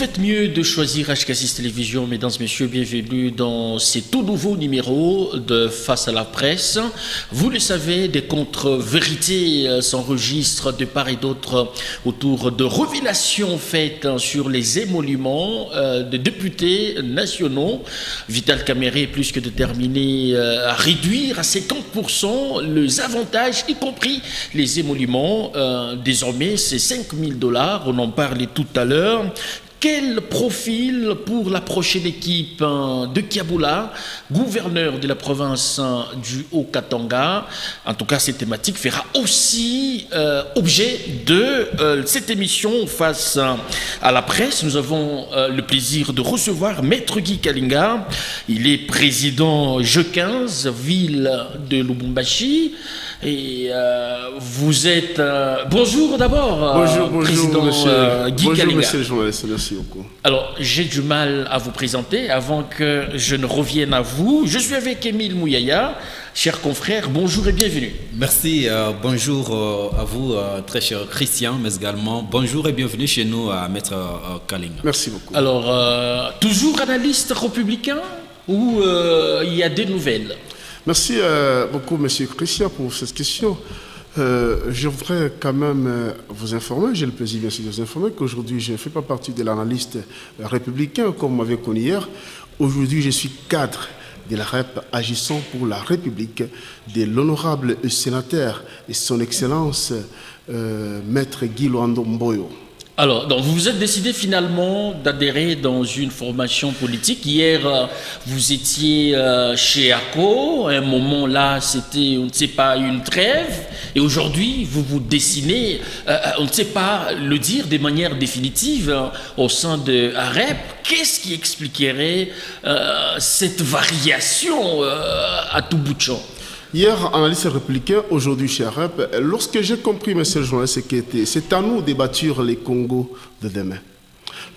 faites mieux de choisir HK6 Télévision, mesdames et messieurs, bienvenue dans ces tout nouveaux numéros de Face à la presse. Vous le savez, des contre-vérités s'enregistrent de part et d'autre autour de révélations faites sur les émoluments de députés nationaux. Vital Kamerhe est plus que déterminé à réduire à 50% les avantages, y compris les émoluments. Désormais, c'est 5 000 $. On en parlait tout à l'heure. Quel profil pour la prochaine équipe de Kiaboula, gouverneur de la province du Haut-Katanga? En tout cas, cette thématique fera aussi objet de cette émission Face à la presse. Nous avons le plaisir de recevoir Maître Guy Kalinga. Il est président G15, ville de Lubumbashi. Et vous êtes... bonjour d'abord, président Guy Kalinga. Bonjour, monsieur le journaliste, merci beaucoup. Alors, j'ai du mal à vous présenter avant que je ne revienne à vous. Je suis avec Émile Mouyaya, cher confrère, bonjour et bienvenue. Merci, bonjour à vous, très cher Christian, mais également bonjour et bienvenue chez nous à Maître Kalinga. Merci beaucoup. Alors, toujours analyste républicain ou il y a des nouvelles? Merci beaucoup, monsieur Christian, pour cette question. Je voudrais quand même vous informer, j'ai le plaisir bien sûr de vous informer qu'aujourd'hui je ne fais pas partie de l'analyste républicain comme vous m'avez connu hier. Aujourd'hui je suis cadre de la REP agissant pour la République de l'honorable sénateur et son excellence Maître Guy Luando Mboyo. Alors, donc vous vous êtes décidé finalement d'adhérer dans une formation politique. Hier, vous étiez chez ACO. À un moment là, c'était, on ne sait pas, une trêve. Et aujourd'hui, vous vous dessinez, on ne sait pas le dire de manière définitive, au sein de AREP. Qu'est-ce qui expliquerait cette variation à tout bout de champ? Hier, analyste républicain, aujourd'hui chez AREP, lorsque j'ai compris, monsieur le journaliste, c'est à nous de bâtir les Congos de demain.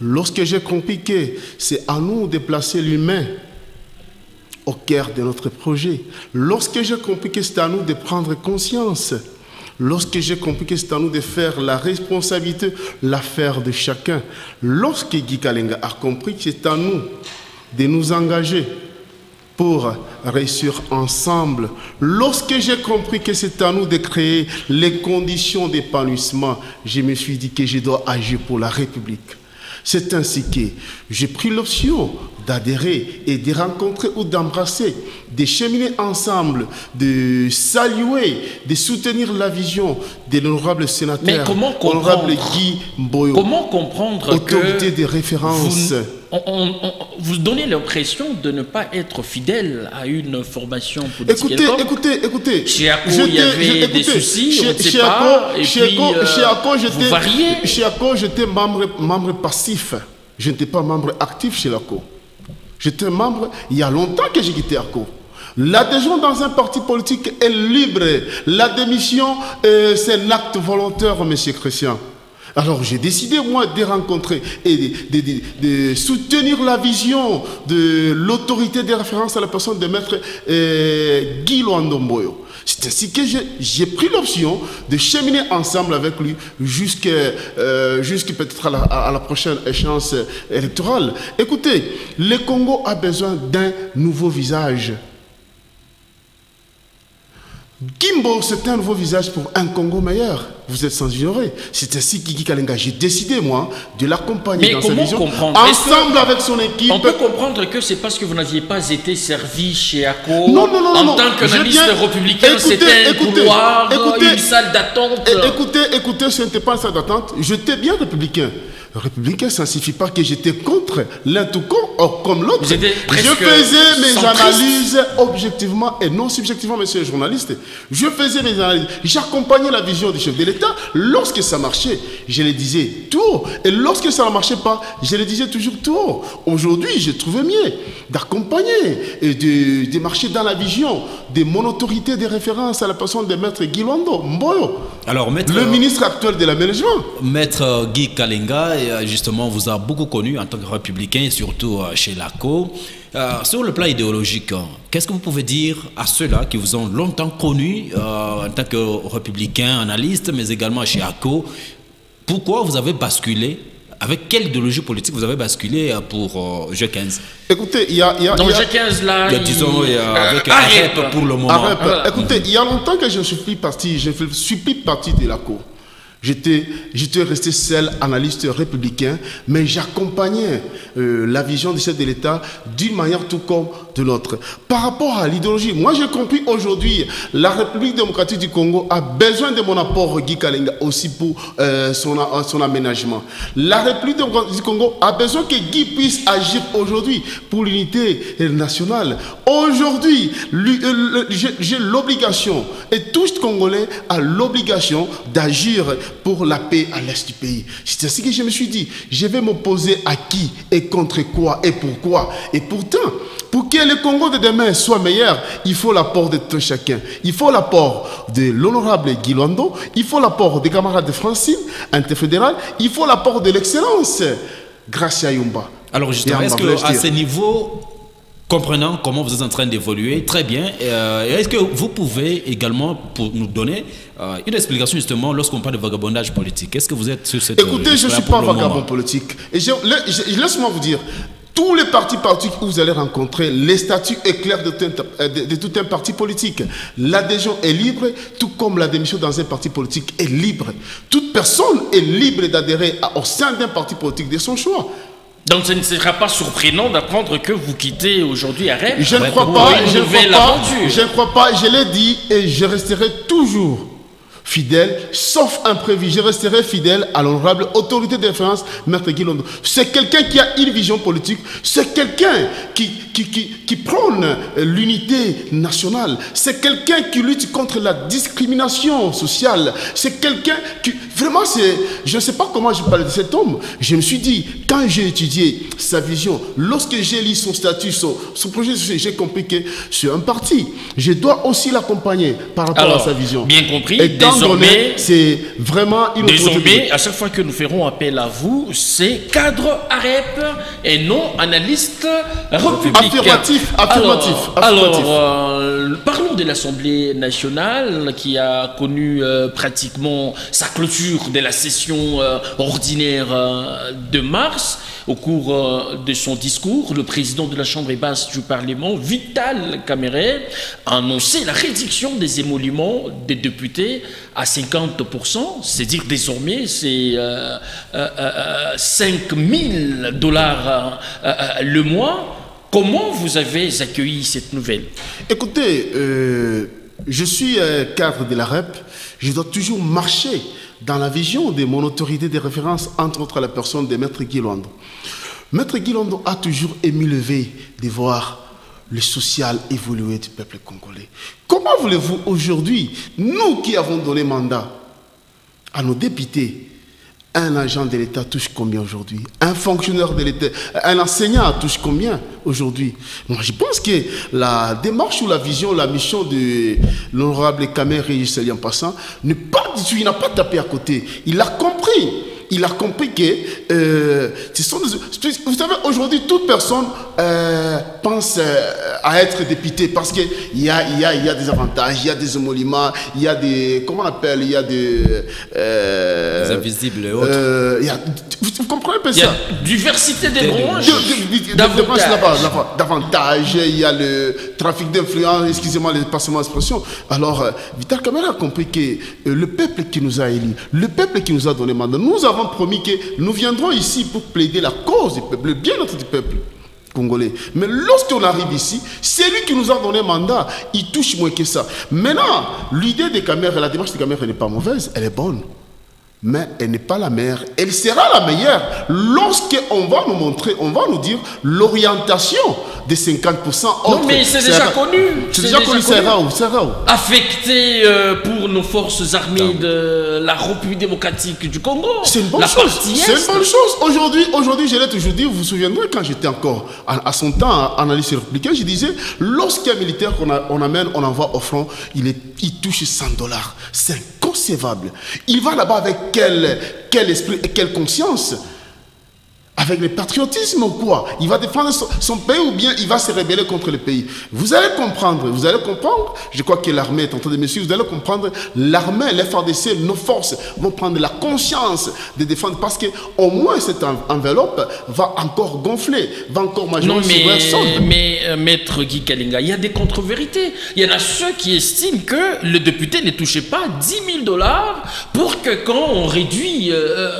Lorsque j'ai compris que c'est à nous de placer l'humain au cœur de notre projet, lorsque j'ai compris que c'est à nous de prendre conscience, lorsque j'ai compris que c'est à nous de faire la responsabilité, l'affaire de chacun, lorsque Guy Kalinga a compris que c'est à nous de nous engager pour réussir ensemble. Lorsque j'ai compris que c'est à nous de créer les conditions d'épanouissement, je me suis dit que je dois agir pour la République. C'est ainsi que j'ai pris l'option d'adhérer et de rencontrer ou d'embrasser, de cheminer ensemble, de saluer, de soutenir la vision de l'honorable sénateur, honorable Guy Mboyo. Comment comprendre autorité de référence. Vous donnez l'impression de ne pas être fidèle à une formation politique. Écoutez. Chez ACO, il y avait des soucis, on ne sait pas. Chez ACO, j'étais membre passif. Je n'étais pas membre actif chez l'ACO. J'étais membre, il y a longtemps que j'ai quitté ACO. L'adhésion dans un parti politique est libre. La démission, c'est un acte volontaire, monsieur Christian. Alors j'ai décidé, moi, de rencontrer et de soutenir la vision de l'autorité de référence à la personne de Maître Guy Luando Mboyo. C'est ainsi que j'ai pris l'option de cheminer ensemble avec lui jusqu'à peut-être à la prochaine échéance électorale. Écoutez, le Congo a besoin d'un nouveau visage. Kimbo, c'est un nouveau visage pour un Congo meilleur. Vous êtes sans ignorer. C'est ainsi que Guy Kalinga, j'ai décidé, moi, de l'accompagner dans sa vision. Ensemble avec son équipe. On peut comprendre que c'est parce que vous n'aviez pas été servi chez ACO. Non. En tant qu'analyste républicain, c'était un couloir, une salle d'attente. Écoutez, ce n'était pas une salle d'attente. J'étais bien républicain. Républicain, ça ne signifie pas que j'étais contre l'un tout comme l'autre. Je faisais mes analyses objectivement et non subjectivement, monsieur le journaliste. Je faisais mes analyses. J'accompagnais la vision du chef de l'État. Lorsque ça marchait, je le disais tout haut. Et lorsque ça ne marchait pas, je le disais toujours tout haut. Aujourd'hui, je trouvais mieux d'accompagner et de marcher dans la vision de mon autorité de référence à la personne de Maître Guy Luando Mboyo. Alors, le ministre actuel de l'aménagement. Maître Guy Kalinga, justement, vous a beaucoup connu en tant que républicain et surtout chez l'ACO. Sur le plan idéologique, qu'est-ce que vous pouvez dire à ceux-là qui vous ont longtemps connu en tant que républicain, analyste, mais également chez ACO? Pourquoi vous avez basculé avec quelle idéologie politique vous avez basculé pour G15? Écoutez, il y a... Donc G15 là... disons, avec AREP pour le moment. AREP. Écoutez, il y a longtemps que je ne suis plus parti de la cour. J'étais resté seul, analyste républicain, mais j'accompagnais la vision du chef de l'État d'une manière tout comme de l'autre. Par rapport à l'idéologie, moi j'ai compris aujourd'hui, la République démocratique du Congo a besoin de mon apport, Guy Kalenga, aussi pour son aménagement. La République démocratique du Congo a besoin que Guy puisse agir aujourd'hui pour l'unité nationale. Aujourd'hui, j'ai l'obligation, et tout Congolais a l'obligation d'agir pour la paix à l'est du pays. C'est ainsi que je me suis dit, je vais m'opposer à qui et contre quoi et pourquoi. Et pourtant, pour que le Congo de demain soit meilleur, il faut l'apport de tout chacun. Il faut l'apport de l'honorable Guy Luando, il faut l'apport des camarades de Francine, interfédéral, il faut l'apport de l'excellence, Gracia Yumba. Alors justement, est-ce qu'à ce niveau, comprenant comment vous êtes en train d'évoluer, très bien, est-ce que vous pouvez également pour nous donner une explication justement lorsqu'on parle de vagabondage politique? Est-ce que vous êtes sur cette... Écoutez, je ne suis pas un vagabond politique. Et laisse-moi vous dire, tous les partis politiques que vous allez rencontrer, les statuts est clair de tout un parti politique. L'adhésion est libre, tout comme la démission dans un parti politique est libre. Toute personne est libre d'adhérer au sein d'un parti politique de son choix. Donc ce ne sera pas surprenant d'apprendre que vous quittez aujourd'hui AREP. Je ne crois pas, je ne crois pas, je l'ai dit et je resterai toujours fidèle, sauf imprévu. Je resterai fidèle à l'honorable autorité de référence, Maître Guy Luando. C'est quelqu'un qui a une vision politique, c'est quelqu'un qui prône l'unité nationale, c'est quelqu'un qui lutte contre la discrimination sociale, c'est quelqu'un qui... Vraiment, je ne sais pas comment je parle de cet homme. Je me suis dit, quand j'ai étudié sa vision, lorsque j'ai lu son statut, son projet, j'ai compris que c'est un parti. Je dois aussi l'accompagner par rapport à sa vision. Bien compris. Et désormais, c'est vraiment une désormais, à chaque fois que nous ferons appel à vous, c'est cadre AREP et non analyste républicain. Affirmatif. Parlons de l'Assemblée nationale qui a connu pratiquement sa clôture de la session ordinaire de mars. Au cours de son discours, le président de la Chambre basse du Parlement, Vital Kamerhe, a annoncé la réduction des émoluments des députés à 50%. C'est-à-dire désormais, c'est $5 000 le mois. Comment vous avez accueilli cette nouvelle? Écoutez, je suis cadre de la REP. Je dois toujours marcher dans la vision de mon autorité de référence, entre autres la personne de Maître Guy Luando. Maître Guy Luando a toujours émis le veille de voir le social évoluer du peuple congolais. Comment voulez-vous aujourd'hui, nous qui avons donné mandat à nos députés, un agent de l'État touche combien aujourd'hui? Un fonctionnaire de l'État, un enseignant touche combien aujourd'hui? Moi, je pense que la démarche ou la vision, la mission de l'honorable Kamerhe en passant, il n'a pas tapé à côté. Il a compris. Il a compris que vous savez, aujourd'hui, toute personne pense à être député parce qu'il y a des avantages, il y a des émoluments, il y a des, comment on appelle, il y a des invisibles et autres. Vous comprenez un peu ça? Il y a diversité des branches, davantage, il y a le trafic d'influence, excusez-moi le passement d'expression. Alors, Vital Kamerhe a compris que le peuple qui nous a élus, le peuple qui nous a donné mandat, nous avons promis que nous viendrons ici pour plaider la cause du peuple, le bien-être du peuple congolais. Mais lorsqu'on arrive ici, c'est lui qui nous a donné mandat, il touche moins que ça. Maintenant, l'idée de Kamerhe, la démarche de Kamerhe n'est pas mauvaise, elle est bonne. Mais elle n'est pas la meilleure. Elle sera la meilleure lorsqu'on va nous montrer, on va nous dire l'orientation des 50%. Non, mais c'est déjà connu. C'est déjà connu, c'est où? Affecté pour nos forces armées de la République démocratique du Congo. C'est une bonne chose. C'est une bonne chose. Aujourd'hui, je l'ai toujours dit, vous vous souviendrez, quand j'étais encore à son temps analyste républicain, je disais, lorsqu'il y a un militaire qu'on amène, on envoie au front, il touche $100. C'est inconcevable. Il va là-bas avec quel esprit et quelle conscience? avec le patriotisme ou quoi? Il va défendre son pays ou bien il va se rebeller contre le pays? Vous allez comprendre, je crois que l'armée est en train de me suivre, vous allez comprendre, l'armée, les FARDC, nos forces vont prendre la conscience de défendre parce qu'au moins cette enveloppe va encore gonfler, va encore majoriser. Non, mais Maître Guy Kalinga, il y a des contre-vérités. Il y en a ceux qui estiment que le député ne touchait pas 10 000 $ pour que quand on réduit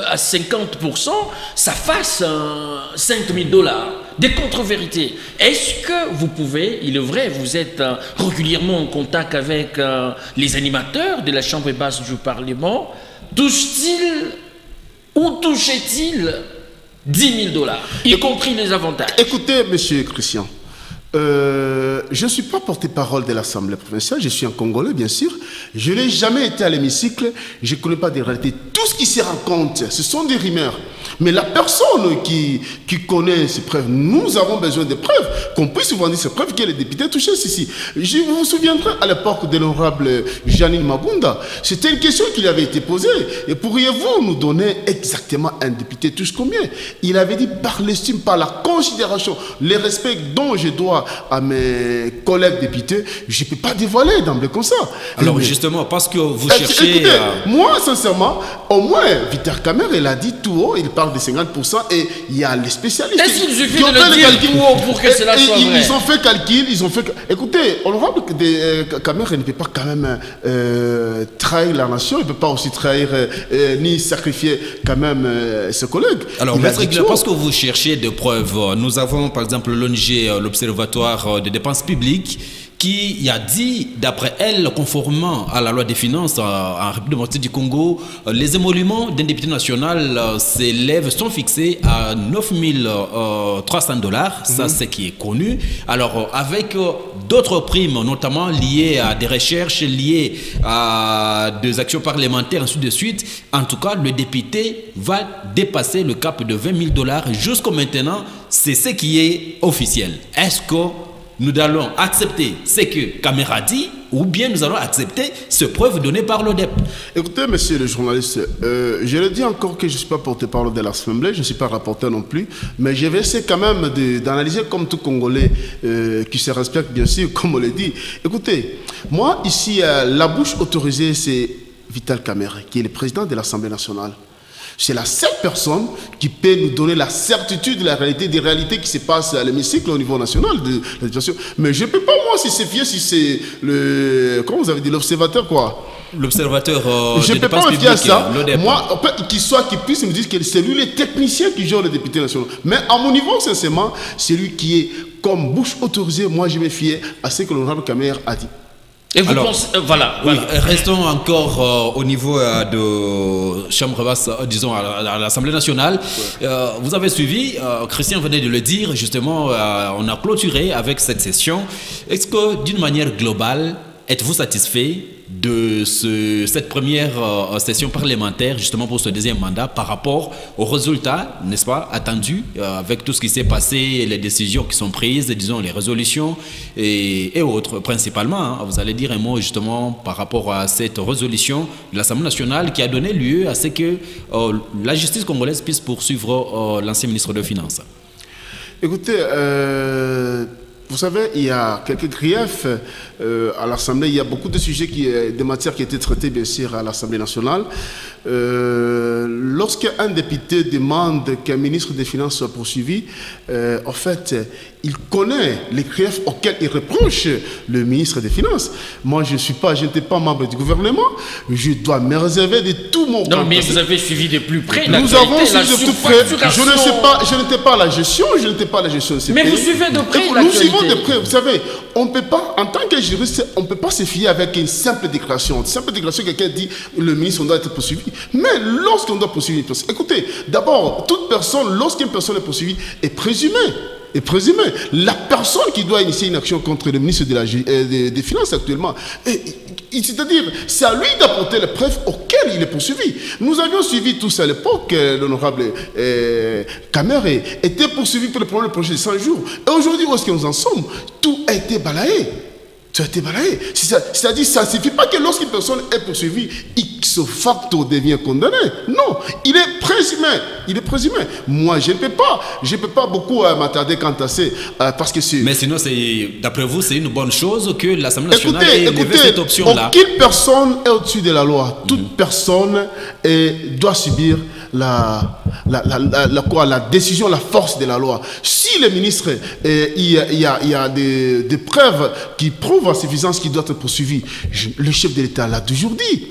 à 50%, ça fasse 5 000 $. Des contre-vérités. Est-ce que vous pouvez, il est vrai, vous êtes régulièrement en contact avec les animateurs de la Chambre basse du Parlement, touche-t-il ou touchait-il 10 000 $, y compris les avantages? Écoutez, monsieur Christian, je ne suis pas porte-parole de l'Assemblée provinciale, je suis un Congolais, bien sûr. Je n'ai jamais été à l'hémicycle, je ne connais pas des réalités. Tout ce qui se raconte, ce sont des rumeurs. Mais la personne qui connaît ces preuves, nous avons besoin de preuves, qu'on puisse vous dire ces preuves que les députés touchaient ceci. Je vous souviendrai à l'époque de l'honorable Janine Mabunda, c'était une question qui lui avait été posée. Et pourriez-vous nous donner exactement un député touche combien? Il avait dit par l'estime, par la considération, le respect dont je dois à mes collègues députés, je ne peux pas dévoiler d'emblée comme ça. Alors justement, parce que vous cherchez... Écoutez, moi, sincèrement, au moins, Vital Kamerhe, il a dit tout haut, il parle de 50% et il y a les spécialistes. Est-ce qu'il suffit de le dire tout haut pour que cela soit vrai? Ils ont fait calcul, Écoutez, honorable Kamerhe ne peut pas quand même trahir la nation, il ne peut pas aussi trahir ni sacrifier quand même ses collègues. Alors, Maître Guy, parce que vous cherchez des preuves, nous avons par exemple l'ONG, l'Observatoire des dépenses publiques, qui a dit, d'après elle, conformément à la loi des finances en République démocratique du Congo, les émoluments d'un député national sont fixés à 9 300 $. Ça, c'est qui est connu. Alors, avec d'autres primes, notamment liées à des recherches, liées à des actions parlementaires, ainsi de suite, en tout cas, le député va dépasser le cap de 20 000 $. Jusqu'à maintenant, c'est ce qui est officiel. Est-ce que nous allons accepter ce que Kamerhe dit ou bien nous allons accepter ce preuve donnée par l'ODEP? Écoutez, monsieur le journaliste, je le dis encore que je ne suis pas porte-parole de l'Assemblée, je ne suis pas rapporteur non plus, mais je vais essayer quand même d'analyser comme tout Congolais qui se respecte bien sûr, comme on le dit. Écoutez, moi ici, la bouche autorisée, c'est Vital Kamerhe, qui est le président de l'Assemblée nationale. C'est la seule personne qui peut nous donner la certitude de la réalité, des réalités qui se passent à l'hémicycle au niveau national de la situation. Mais je ne peux pas, moi, si c'est fier, si c'est le... Comment vous avez dit, l'observateur, quoi? L'observateur je ne peux pas me fier à ça. Moi, qu'il puisse me dire que c'est lui, le technicien qui gère le député national. Mais à mon niveau, sincèrement, c'est lui qui est comme bouche autorisée. Moi, je me fier à ce que l'honorable Kamerhe a dit. Et vous pensez, voilà. Oui, restons encore au niveau de Chambre basse, disons à l'Assemblée nationale. Ouais. Vous avez suivi, Christian venait de le dire, justement, on a clôturé avec cette session. Est-ce que d'une manière globale, êtes-vous satisfait de cette première session parlementaire, justement pour ce deuxième mandat, par rapport aux résultats, n'est-ce pas, attendus, avec tout ce qui s'est passé, les décisions qui sont prises, disons les résolutions et autres, principalement, hein, vous allez dire un mot justement par rapport à cette résolution de l'Assemblée nationale qui a donné lieu à ce que la justice congolaise puisse poursuivre l'ancien ministre des Finances. Écoutez, vous savez, il y a quelques griefs à l'Assemblée. Il y a beaucoup de sujets, des matières qui étaient traitées, bien sûr, à l'Assemblée nationale. Lorsqu'un député demande qu'un ministre des Finances soit poursuivi, en fait, il connaît les griefs auxquels il reproche le ministre des Finances. Moi, je n'étais pas membre du gouvernement. Je dois me réserver de tout mon... Non, mais vous avez suivi de plus près. Nous avons suivi de plus près. Je n'étais pas à la gestion, Mais vous suivez de près l'actualité. Nous suivons de près. Vous savez, on ne peut pas, en tant que juriste, on ne peut pas se fier avec une simple déclaration. Une simple déclaration, quelqu'un dit le ministre doit être poursuivi. Mais lorsqu'on doit poursuivre une personne, écoutez, d'abord, toute personne, lorsqu'une personne est poursuivie, est présumée. La personne qui doit initier une action contre le ministre des Finances actuellement, c'est-à-dire, c'est à lui d'apporter les preuves auxquelles il est poursuivi. Nous avions suivi tous à l'époque, l'honorable Kamerhe était poursuivi pour le projet de 100 jours. Et aujourd'hui, où est-ce que nous en sommes? Tout a été balayé. Tout a été balayé. C'est-à-dire, ça ne suffit pas que lorsqu'une personne est poursuivie, il ipso facto devient condamné. Non, il est présumé. Il est présumé. Moi, je ne peux pas beaucoup m'attarder quant à ça, parce que c'est... Mais sinon, d'après vous, c'est une bonne chose que l'Assemblée nationale ait levé cette option-là. Aucune personne est au-dessus de la loi. Toute personne doit subir la décision, la force de la loi. Si le ministre, il y a des preuves qui prouvent en suffisance qu'il doit être poursuivi, le chef de l'État l'a toujours dit.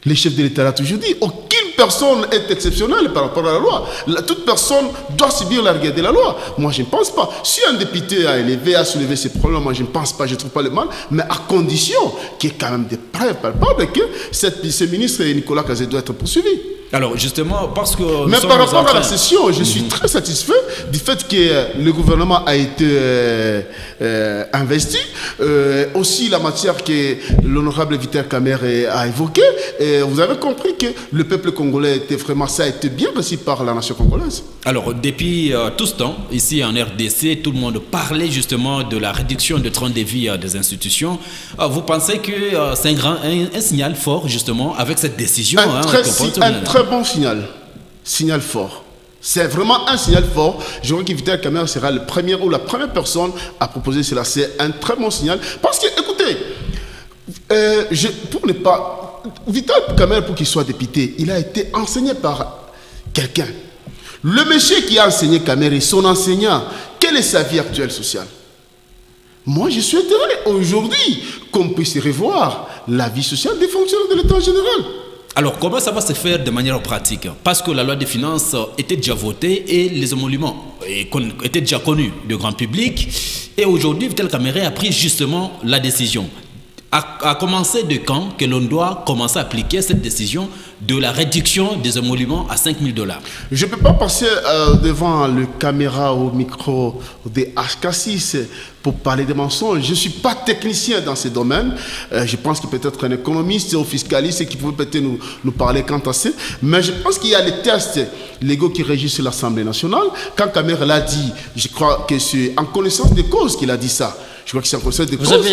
Le chef de l'État l'a toujours dit. Aucune personne est exceptionnelle par rapport à la loi. Toute personne doit subir la rigueur de la loi. Moi, je ne pense pas. Si un député a soulevé ces problèmes, moi, je ne pense pas, je ne trouve pas le mal, mais à condition qu'il y ait quand même des preuves palpables que ce ministre Nicolas Kazé doit être poursuivi. Alors justement, parce que... Mais par rapport à la session, je suis très satisfait du fait que le gouvernement a été investi. Aussi la matière que l'honorable Vital Kamerhe a évoquée. Vous avez compris que le peuple congolais était vraiment... Ça a été bien reçu par la nation congolaise. Alors depuis tout ce temps, ici en RDC, tout le monde parlait justement de la réduction de train de vie des institutions. Vous pensez que c'est un signal fort justement avec cette décision? Un très bon signal fort. C'est vraiment un signal fort. Je crois que Vital Kamerhe sera le premier ou la première personne à proposer cela. C'est un très bon signal. Parce que, écoutez, pour ne pas... Vital Kamerhe, pour qu'il soit député, il a été enseigné par quelqu'un. Le monsieur qui a enseigné Kamerhe, son enseignant, quelle est sa vie actuelle sociale? Moi, je souhaiterais aujourd'hui qu'on puisse revoir la vie sociale des fonctionnaires de l'État en général. Alors, comment ça va se faire de manière pratique? Parce que la loi des finances était déjà votée et les émoluments étaient déjà connus du grand public. Et aujourd'hui, Vital Kamerhe a pris justement la décision. À commencer de quand que l'on doit commencer à appliquer cette décision de la réduction des émoluments à 5 000 $? Je ne peux pas passer devant le caméra au micro des HK6 pour parler des mensonges. Je ne suis pas technicien dans ce domaine. Je pense que peut-être un économiste ou fiscaliste qui pouvait peut-être nous parler quant à ça. Mais je pense qu'il y a les tests légaux qui régissent l'Assemblée nationale. Quand Kamerhe l'a dit, je crois que c'est en connaissance de cause qu'il a dit ça. Je crois que c'est en connaissance de cause.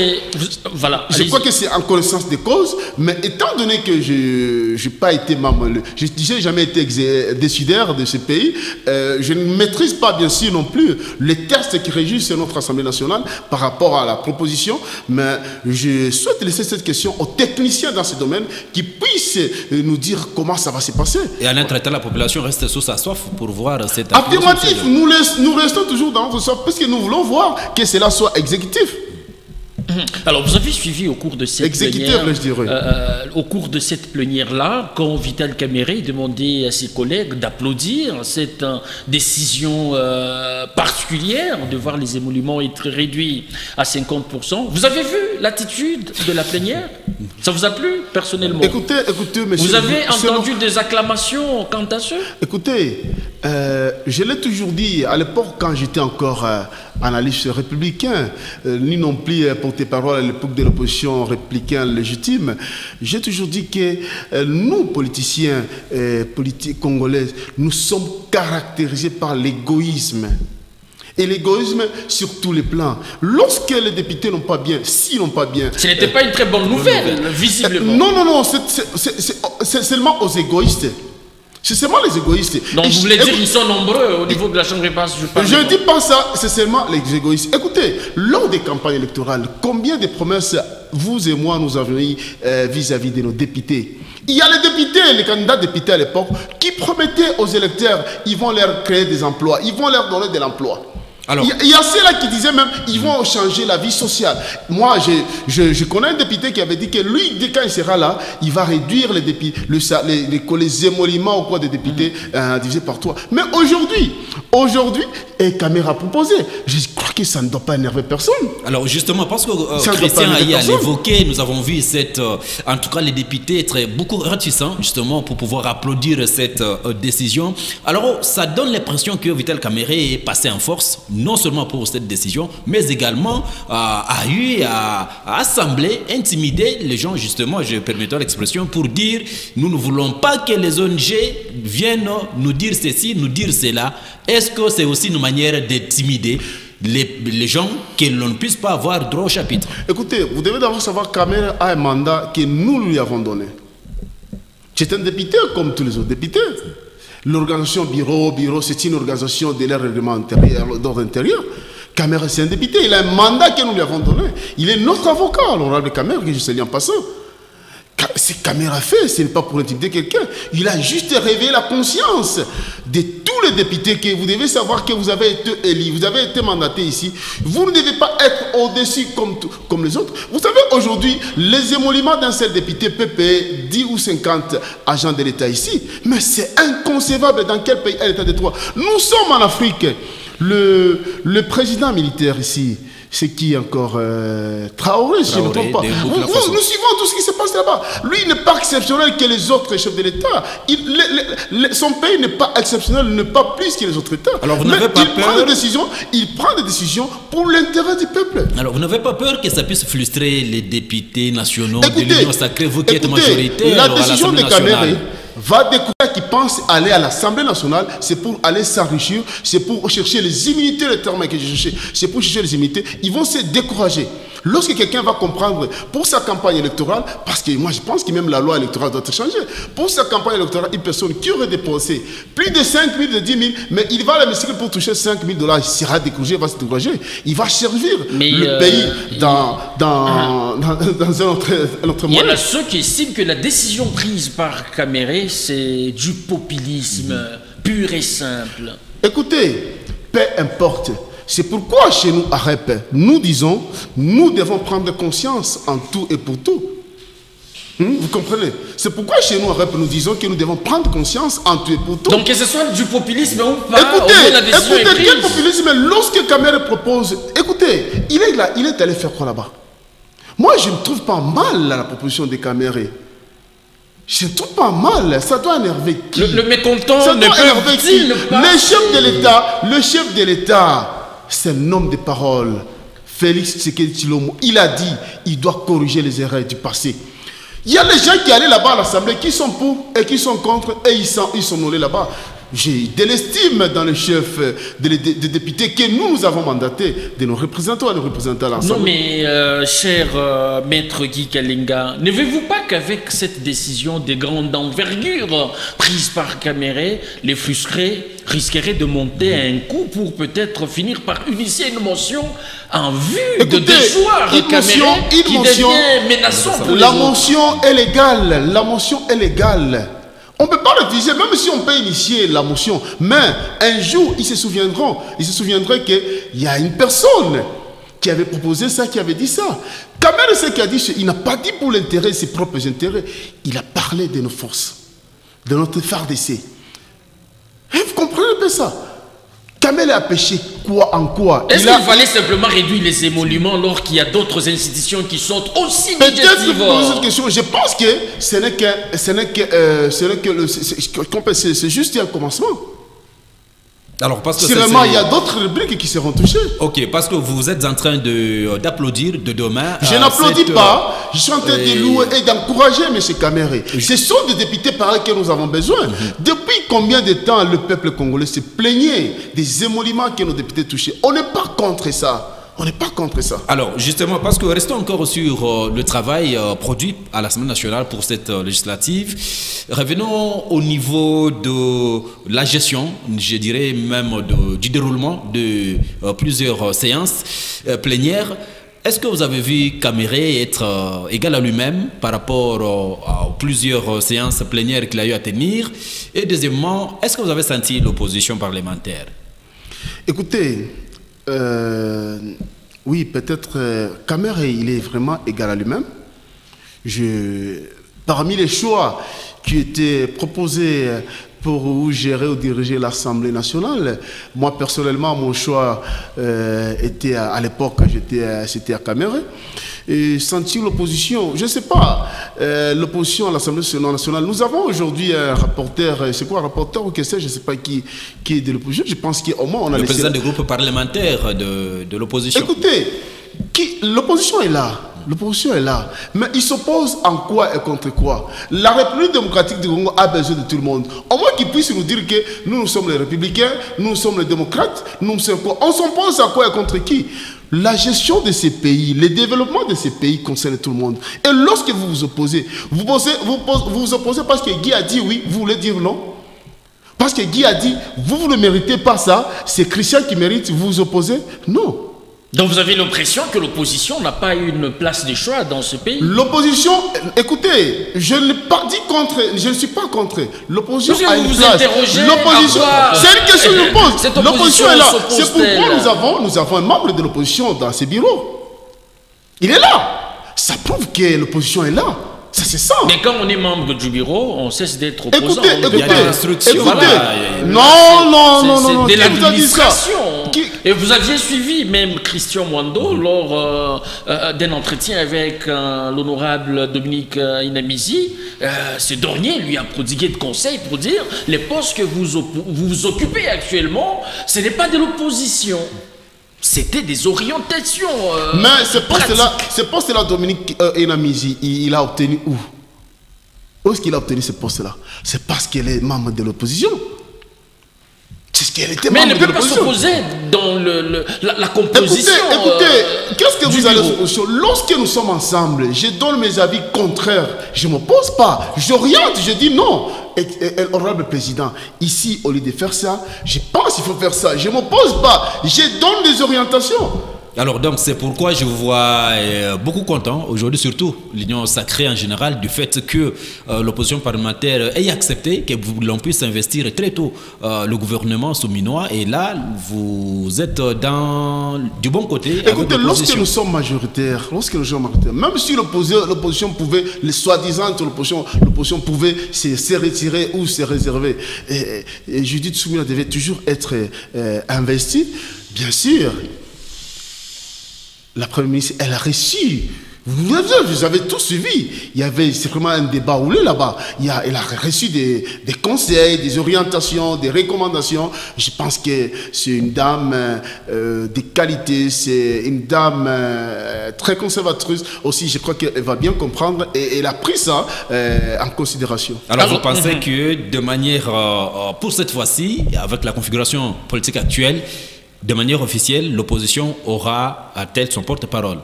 Voilà. Je crois que c'est en connaissance de cause, mais étant donné que je n'ai pas été membre, je n'ai jamais été décideur de ce pays, je ne maîtrise pas bien sûr non plus les tests qui régissent notre Assemblée nationale par rapport à la proposition, mais je souhaite laisser cette question aux techniciens dans ce domaine qui puissent nous dire comment ça va se passer. Et en entretemps, la population reste sous sa soif pour voir cette... Affirmatif, nous restons toujours dans notre soif parce que nous voulons voir que cela soit exécutif. Alors, vous avez suivi au cours de cette plénière, je dirais. Au cours de cette plénière-là, quand Vital Kamerhe demandait à ses collègues d'applaudir cette décision particulière de voir les émoluments être réduits à 50%, vous avez vu l'attitude de la plénière? Ça vous a plu personnellement? Écoutez, monsieur... Vous avez entendu des acclamations quant à ce? Écoutez, je l'ai toujours dit à l'époque quand j'étais encore analyste républicain, ni non plus porte-parole à l'époque de l'opposition républicaine légitime. J'ai toujours dit que nous, politiciens politiques congolais, nous sommes caractérisés par l'égoïsme. Et l'égoïsme sur tous les plans. Lorsque les députés n'ont pas bien, s'ils n'ont pas bien... Ce n'était pas une très bonne nouvelle, visiblement. Non, c'est seulement aux égoïstes. C'est seulement les égoïstes. Donc vous voulez dire qu'ils sont nombreux au niveau de la Chambre basse? Je ne dis pas ça, c'est seulement les égoïstes. Écoutez, lors des campagnes électorales, combien de promesses vous et moi nous avons eues vis-à-vis de nos députés? Il y a les députés, les candidats députés à l'époque, qui promettaient aux électeurs, ils vont leur créer des emplois, ils vont leur donner de l'emploi. Alors, il y a ceux-là qui disaient même ils vont changer la vie sociale. Moi, je connais un député qui avait dit que lui, quand il sera là, il va réduire les émoluments au cours des députés divisés par 3. Mais aujourd'hui, Kamerhe a proposé. Je crois que ça ne doit pas énerver personne. Alors justement, parce que Christian Ayi a évoqué, nous avons vu en tout cas les députés être beaucoup réticents justement pour pouvoir applaudir cette décision. Alors ça donne l'impression que Vital Kamerhe est passé en force, non seulement pour cette décision, mais également a eu à assembler, intimider les gens, justement, je permettrai l'expression, pour dire nous ne voulons pas que les ONG viennent nous dire ceci, nous dire cela. Est-ce que c'est aussi une manière d'intimider les gens, que l'on ne puisse pas avoir droit au chapitre? Écoutez, vous devez d'abord savoir que Kamerhe a un mandat que nous lui avons donné. Tu es un député comme tous les autres députés. L'organisation bureau, c'est une organisation de leur règlement intérieur, d'ordre intérieur. Camara, c'est un député, il a un mandat que nous lui avons donné. Il est notre avocat, l'honorable Camara, que je salue en passant. Ce que Camara fait, ce n'est pas pour intimider quelqu'un. Il a juste réveillé la conscience de tous les députés que vous devez savoir que vous avez été élus, vous avez été mandaté ici. Vous ne devez pas être au-dessus comme les autres. Vous savez, aujourd'hui, les émoluments d'un seul député peut payer 10 ou 50 agents de l'État ici. Mais c'est inconcevable dans quel pays est l'État de droit. Nous sommes en Afrique. Le président militaire ici, c'est qui encore Traoré, si je ne me trompe pas. Nous suivons tout ce qui se passe là-bas. Lui, il n'est pas exceptionnel que les autres chefs de l'État. Son pays n'est pas exceptionnel, il n'est pas plus que les autres États. Alors vous n'avez pas peur? Il prend des décisions pour l'intérêt du peuple. Alors vous n'avez pas peur que ça puisse frustrer les députés nationaux de l'Union sacrée, vous qui êtes majoritaire la décision de Camara va découvrir qui pensent aller à l'Assemblée nationale, c'est pour aller s'enrichir, c'est pour chercher les immunités, le terme que j'ai cherché, c'est pour chercher les immunités. Ils vont se décourager. Lorsque quelqu'un va comprendre pour sa campagne électorale, parce que moi je pense que même la loi électorale doit être changée, pour sa campagne électorale, une personne qui aurait dépensé plus de 5 000, de 10 000, mais il va à l'hémicycle pour toucher 5 000 $, il sera découragé, il va se décourager. Il va servir le pays dans un autre moyen. Il y en a ceux qui estiment que la décision prise par Camara, c'est du populisme pur et simple. Écoutez, peu importe. C'est pourquoi chez nous, à REP, nous disons, nous devons prendre conscience en tout et pour tout. Vous comprenez? C'est pourquoi chez nous, à REP, nous disons que nous devons prendre conscience en tout et pour tout. Donc que ce soit du populisme ou pas, écoutez, la décision est prise. Quel populisme? Lorsque Camara propose, écoutez, il est allé faire quoi là-bas? Moi, je ne trouve pas mal la proposition de Camara. Je ne trouve pas mal, ça doit énerver qui? Le mécontent ça ne doit énerver qui? pas... Le chef de l'État, c'est un homme de parole. Félix Tshisekedi Tshilombo, il a dit, il doit corriger les erreurs du passé. Il y a des gens qui allaient là-bas à l'Assemblée, qui sont pour et qui sont contre, et ils sont allés là-bas. J'ai de l'estime dans le chef des députés que nous avons mandatés, de nos représentants à nos représentants à l'Assemblée. Non mais, cher maître Guy Kalenga, ne voyez-vous pas qu'avec cette décision de grande envergure prise par Camara, les frustrés risqueraient de monter à un coup pour peut-être finir par initier une motion en vue de déchoir Camara qui devient menaçant pour les autres. Motion est légale, la motion est légale. On ne peut pas refuser, même si on peut initier la motion. Mais un jour, ils se souviendront qu'il y a une personne qui avait proposé ça, qui avait dit ça. Camara, ce qu'il a dit, il n'a pas dit pour l'intérêt, ses propres intérêts. Il a parlé de nos forces, de notre FARDC. Et vous comprenez un peu ça? Camara a péché quoi en quoi? Est-ce qu'il fallait simplement réduire les émoluments alors qu'il y a d'autres institutions qui sont aussi médiatives? Peut-être pour poser cette question, je pense que c'est juste un commencement. Alors, parce que il y a d'autres rubriques qui seront touchées. Ok, parce que vous êtes en train d'applaudir de demain. Je n'applaudis pas, je suis en train de louer et d'encourager M. Camara. Ce sont des députés pareils que nous avons besoin. Depuis combien de temps le peuple congolais se plaignait des émoluments que nos députés touchaient? On n'est pas contre ça. On n'est pas contre ça. Alors, justement, parce que restons encore sur le travail produit à l'Assemblée nationale pour cette législative, revenons au niveau de la gestion, je dirais même du déroulement de plusieurs séances plénières. Est-ce que vous avez vu Camara être égal à lui-même par rapport à plusieurs séances plénières qu'il a eu à tenir? Et deuxièmement, est-ce que vous avez senti l'opposition parlementaire? Écoutez, oui, peut-être Camara, il est vraiment égal à lui-même. Parmi les choix qui étaient proposés pour gérer ou diriger l'Assemblée nationale, moi personnellement, mon choix était à l'époque, c'était à Camara. Et sentir l'opposition, je ne sais pas, l'opposition à l'Assemblée nationale. Nous avons aujourd'hui un rapporteur, c'est quoi un rapporteur ou qu'est-ce que je ne sais pas qui est de l'opposition. Je pense qu'au moins on a le président du groupe parlementaire de l'opposition. Écoutez, l'opposition est là. L'opposition est là. Mais il s'oppose en quoi et contre quoi? La République démocratique du Congo a besoin de tout le monde. Au moins qu'ils puissent nous dire que nous sommes les républicains, nous sommes les démocrates, nous sommes quoi? On s'oppose à quoi et contre qui? La gestion de ces pays, le développement de ces pays concerne tout le monde. Et lorsque vous vous opposez, vous opposez parce que Guy a dit oui, vous voulez dire non. Parce que Guy a dit, vous ne méritez pas ça, c'est Christian qui mérite, vous vous opposez. Non. Donc vous avez l'impression que l'opposition n'a pas une place de choix dans ce pays? L'opposition, écoutez, je ne pas dit contre, je ne suis pas contre. L'opposition a une vous place. L'opposition, c'est une question que je pose. L'opposition est là. C'est pourquoi nous nous avons un membre de l'opposition dans ces bureaux. Il est là. Ça prouve que l'opposition est là. Ça, c'est ça. Mais quand on est membre du bureau, on cesse d'être opposant. Écoutez, voilà. Non. C'est de l'administration. Et vous aviez suivi même Christian Mwando lors d'un entretien avec l'honorable Dominique Inamizi. Ce dernier lui a prodigué de conseils pour dire les postes que vous occupez actuellement, ce n'est pas de l'opposition. C'était des orientations. Mais ce poste-là, Dominique Inamizi, il a obtenu où? Où est-ce qu'il a obtenu ce poste-là? C'est parce qu'il est membre de l'opposition. C'est ce qu'elle était membre de l'opposition. Mais elle ne peut pas s'opposer dans la composition. Écoutez, qu'est-ce que vous allez opposition? Lorsque nous sommes ensemble, je donne mes avis contraires. Je ne m'oppose pas. J'oriente, je dis non. Honorable président, ici, au lieu de faire ça, je pense qu'il faut faire ça. Je ne m'oppose pas. Je donne des orientations. Alors donc c'est pourquoi je vous vois beaucoup content aujourd'hui, surtout l'Union sacrée en général, du fait que l'opposition parlementaire ait accepté que l'on puisse investir très tôt le gouvernement souminois, et là vous êtes du bon côté. Écoutez, lorsque nous sommes majoritaires, même si l'opposition pouvait, les soi-disant l'opposition pouvait se retirer ou se réserver, et Judith Soumina devait toujours être investie, bien sûr. La Première ministre, elle a reçu. Vous avez tout suivi. C'est vraiment un débat roulé là-bas. Elle a reçu des conseils, des orientations, des recommandations. Je pense que c'est une dame de qualité, c'est une dame très conservatrice aussi. Je crois qu'elle va bien comprendre et elle a pris ça en considération. Alors vous pensez que de manière, pour cette fois-ci, avec la configuration politique actuelle, de manière officielle, l'opposition aura-t-elle son porte-parole?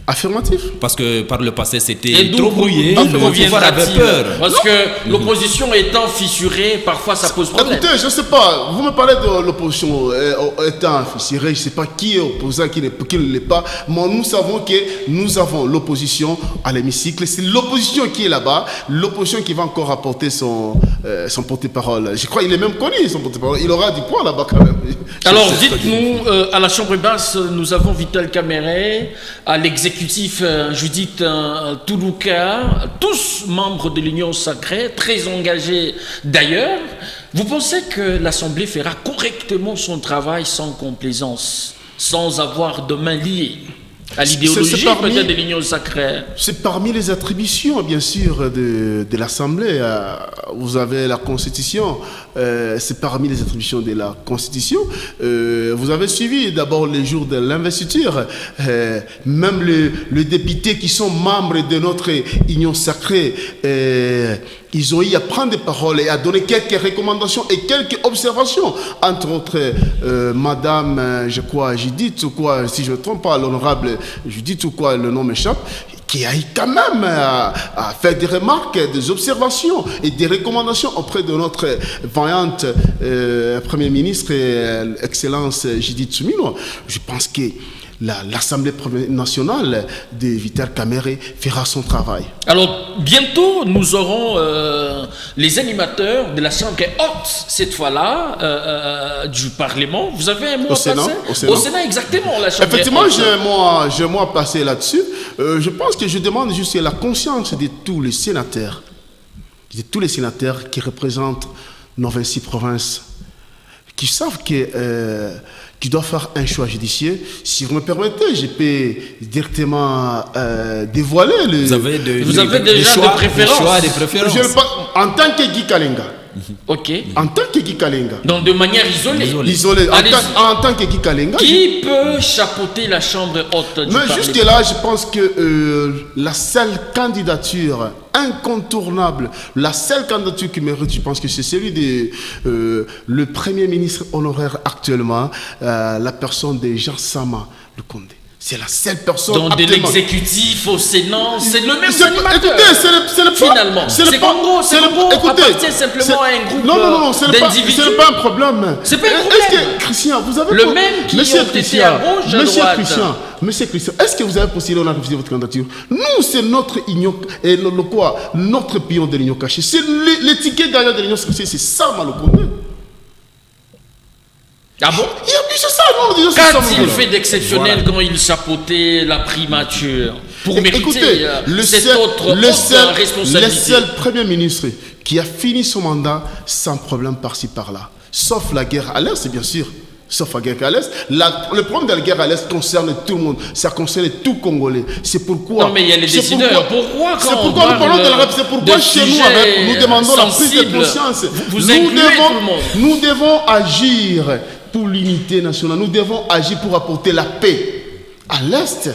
Affirmatif. Parce que par le passé, c'était trop brouillé, le pouvoir avait peur. Parce que l'opposition étant fissurée, parfois ça pose problème. Écoutez, je ne sais pas, vous me parlez de l'opposition étant fissurée, je ne sais pas qui est opposant, qui ne l'est pas, mais nous savons que nous avons l'opposition à l'hémicycle, c'est l'opposition qui est là-bas, l'opposition qui va encore apporter son porte-parole. Je crois qu'il est même connu, son porte-parole, il aura du poids là-bas quand même. Alors dites-nous, à la Chambre basse, nous avons Vital Kamerhe, à l'exécutif Judith Toulouka, tous membres de l'Union sacrée, très engagés d'ailleurs. Vous pensez que l'Assemblée fera correctement son travail sans complaisance, sans avoir de main liée à l'idéologie peut-être de l'Union sacrée? C'est parmi les attributions, bien sûr, de l'Assemblée. Vous avez la Constitution, c'est parmi les attributions de la Constitution. Vous avez suivi d'abord les jours de l'investiture. Même les députés qui sont membres de notre Union sacrée, ils ont eu à prendre des paroles et à donner quelques recommandations et quelques observations. Entre autres, Madame, je crois, Judith, ou quoi, si je ne me trompe pas, l'honorable Judith, ou quoi, le nom m'échappe, qui a eu quand même à faire des remarques, des observations et des recommandations auprès de notre vaillante Premier ministre, Excellence Judith Soumina. Je pense que l'Assemblée nationale de Vital Kamerhe fera son travail. Alors, bientôt, nous aurons les animateurs de la Chambre haute, cette fois-là, du Parlement. Vous avez un mot à passer? Au Sénat, exactement, la Chambre effectivement, haute. j'ai un mot à passer là-dessus. Je pense que je demande juste la conscience de tous les sénateurs, qui représentent nos 26 provinces, qui savent que... qui doit faire un choix judiciaire. Si vous me permettez, je peux directement dévoiler le... Vous avez déjà des préférences. En tant que Guy Kalenga, Ok. En tant que Guy Kalenga. Donc de manière isolée. Isolé. En tant que Guy Kalenga. Qui peut chapeauter la chambre haute du Mais Parlement? jusque là, je pense que la seule candidature incontournable, la seule candidature qui mérite, je pense que c'est celui de le Premier ministre honoraire actuellement, la personne de Jean Sama Lukonde. C'est la seule personne. Donc de l'exécutif au Sénat, c'est le même animateur. Écoutez, finalement, c'est Congo appartient simplement à un groupe d'individus. Ce n'est pas un problème. C'est pas un problème. Est-ce que, Christian, vous avez... Le même qui ont été à gauche, à droite. Monsieur Christian, est-ce que vous avez postulé, on a refusé votre candidature? Nous, c'est notre union, et notre pion de l'union cachée. C'est l'étiquette gagnant de l'union cachée, c'est ça, Malokonde. Ah bon? C'est ça, non? Qu'a-t-il fait d'exceptionnel quand il chapeautait la primature pour mériter cette autre responsabilité? Le seul Premier ministre qui a fini son mandat sans problème par-ci par-là, sauf la guerre à l'Est, bien sûr. Sauf la guerre à l'Est. Le problème de la guerre à l'Est concerne tout le monde. Ça concerne tout Congolais. C'est pourquoi... Non, mais il y a les décideurs. Pourquoi quand nous parlons de la c'est pourquoi chez nous, nous demandons la prise de conscience. Nous devons agir pour l'unité nationale. Nous devons agir pour apporter la paix à l'Est.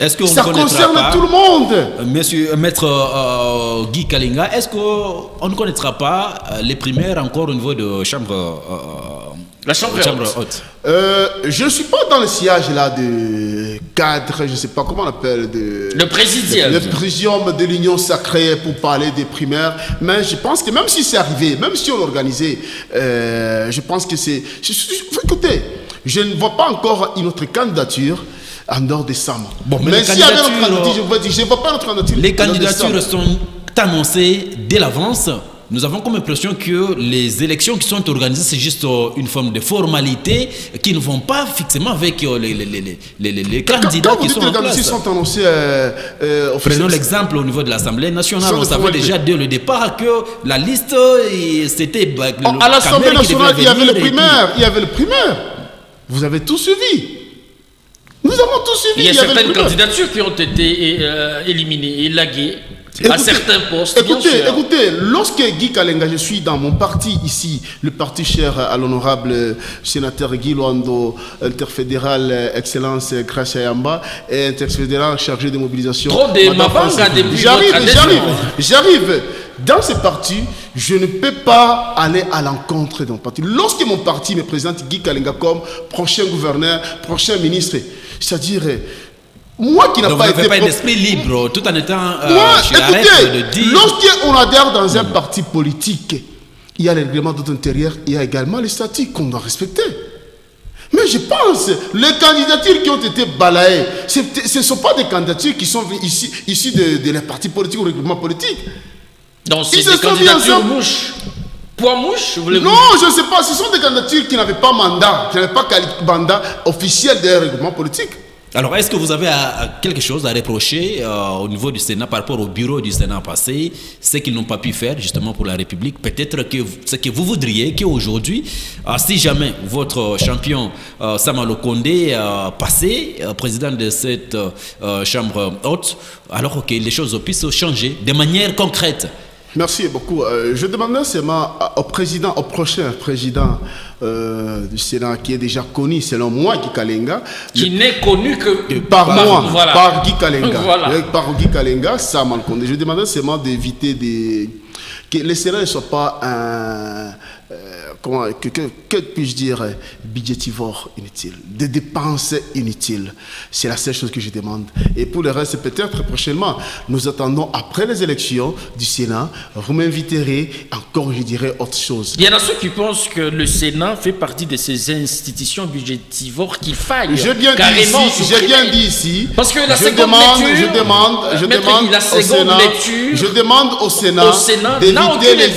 Ça concerne tout le monde. Monsieur Maître Guy Kalenga, est-ce qu'on ne connaîtra pas les primaires encore au niveau de la chambre haute? Je ne suis pas dans le sillage là de cadre, je ne sais pas comment on appelle. Le présidium. Le présidium de l'Union sacrée pour parler des primaires. Mais je pense que même si c'est arrivé, même si on l'organisait, je pense que c'est... Écoutez, je ne vois pas encore une autre candidature en dehors de Sama. Bon, mais s'il y avait notre candidature, je ne vois pas notre candidature. Les candidatures sont annoncées dès l'avance. Nous avons comme impression que les élections qui sont organisées, c'est juste une forme de formalité qui ne vont pas fixement avec les candidats qui sont en place. Les candidatures sont annoncées Prenons l'exemple au niveau de l'Assemblée nationale. On savait déjà dès le départ que la liste, c'était... À l'Assemblée nationale, il y avait le primaire. Il y avait le primaire. Vous avez tout suivi. Nous avons tout suivi. Il y a certaines candidatures qui ont été éliminées, élaguées. À certains postes. Écoutez, lorsque Guy Kalenga, je suis dans mon parti ici, le parti cher à l'honorable sénateur Guy Luando, interfédéral Excellence Gracia Yamba, et interfédéral chargé de mobilisation. J'arrive. Dans ce parti, je ne peux pas aller à l'encontre de mon parti. Lorsque mon parti me présente Guy Kalenga comme prochain gouverneur, prochain ministre, c'est-à-dire... Moi qui n'ai pas été... un esprit libre, tout en étant... écoutez, lorsqu'on adhère dans un parti politique, il y a les règlements d'intérieur, il y a également les statuts qu'on doit respecter. Mais je pense, les candidatures qui ont été balayées, ce ne sont pas des candidatures qui sont issues de les partis politiques ou règlements politiques. Donc c'est des candidatures mouches. Poids mouche, vous voulez... Non, je ne sais pas, ce sont des candidatures qui n'avaient pas mandat, qui n'avaient pas mandat officiel des règlements politiques. Alors, est-ce que vous avez quelque chose à reprocher au niveau du Sénat par rapport au bureau du Sénat passé, ce qu'ils n'ont pas pu faire justement pour la République? Peut-être que ce que vous voudriez qu'aujourd'hui, si jamais votre champion Sama Lukonde passé président de cette chambre haute, alors que les choses puissent changer de manière concrète. Merci beaucoup. Je demandais seulement au prochain président du Sénat qui est déjà connu, selon moi, Guy Kalenga. Qui n'est connu que par moi, voilà. Par Guy Kalenga. Voilà. Par Guy Kalenga, ça m'a compté. Je demandais seulement d'éviter que le Sénat ne soit pas un... que puis-je dire, budgétivore inutile, des dépenses inutiles. C'est la seule chose que je demande. Et pour le reste, peut-être prochainement, nous attendons après les élections du Sénat, vous m'inviterez encore, je dirais, autre chose. Il y en a ceux qui pensent que le Sénat fait partie de ces institutions budgétivores qu'il faille carrément supprimer. J'ai bien dit ici. Parce que la seconde lecture, je demande au Sénat d'éviter les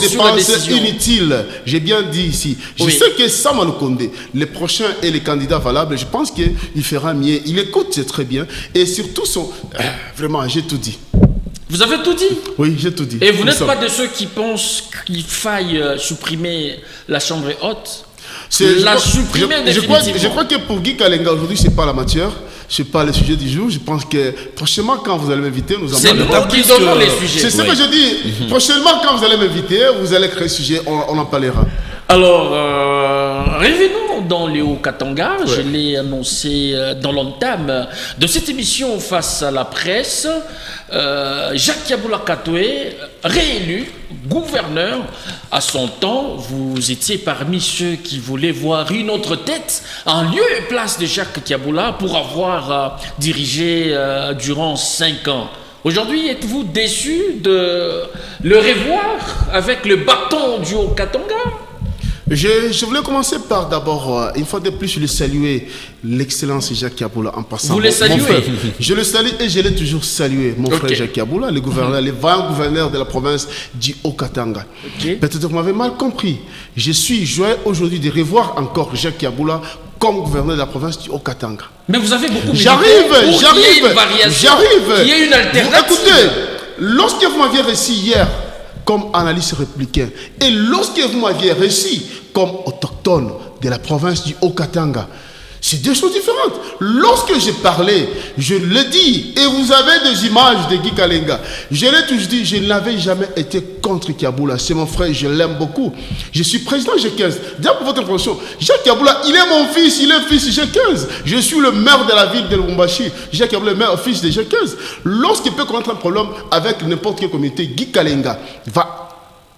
dépenses inutiles. J'ai bien dit ici. Je sais que Sama Lukonde, les prochains et les candidats valables, je pense qu'il fera mieux. Il écoute très bien. Et surtout, vraiment, j'ai tout dit. Vous avez tout dit? Oui, j'ai tout dit. Et vous n'êtes pas de ceux qui pensent qu'il faille supprimer la chambre haute? La supprimer définitivement. Je crois que pour Guy Kalenga, aujourd'hui, ce n'est pas la matière. Ce n'est pas le sujet du jour. Je pense que prochainement, quand vous allez m'inviter, nous allons... C'est nous qui donnons les sujets. C'est ce que je dis. Prochainement, quand vous allez m'inviter, vous allez créer le sujet, on en parlera. Alors, revenons dans le Haut-Katanga. Je l'ai annoncé dans l'entame de cette émission Face à la presse. Jacques Yabula Katoué, réélu gouverneur à son temps. Vous étiez parmi ceux qui voulaient voir une autre tête en lieu et place de Jacques Yabula pour avoir dirigé durant 5 ans. Aujourd'hui, êtes-vous déçu de le revoir avec le bâton du Haut-Katanga? Je voulais commencer par d'abord, une fois de plus, je le saluer, l'excellence Jacques Yabula en passant. Vous le saluez? Je le salue et je l'ai toujours salué, mon frère Jacques Yabula, le gouverneur, le vaillant gouverneur de la province du Haut-Katanga. Peut-être que vous m'avez mal compris. Je suis joyeux aujourd'hui de revoir encore Jacques Yabula comme gouverneur de la province du Haut-Katanga. Mais vous avez beaucoup milité. J'arrive. Il y a une alternative. Écoutez, lorsque vous m'aviez reçu hier comme analyste républicain, et lorsque vous m'aviez reçu comme autochtone de la province du Haut-Katanga, c'est deux choses différentes. Lorsque j'ai parlé, je le dis, et vous avez des images de Guy Kalenga. Je l'ai toujours dit, je n'avais jamais été contre Yabula. C'est mon frère, je l'aime beaucoup. Je suis président G15. Déjà pour votre information, Jacques Yabula, il est mon fils, il est fils G15. Je suis le maire de la ville de Lubumbashi. Jacques Yabula est maire fils de G15. Lorsqu'il peut connaître un problème avec n'importe quelle communauté, Guy Kalenga va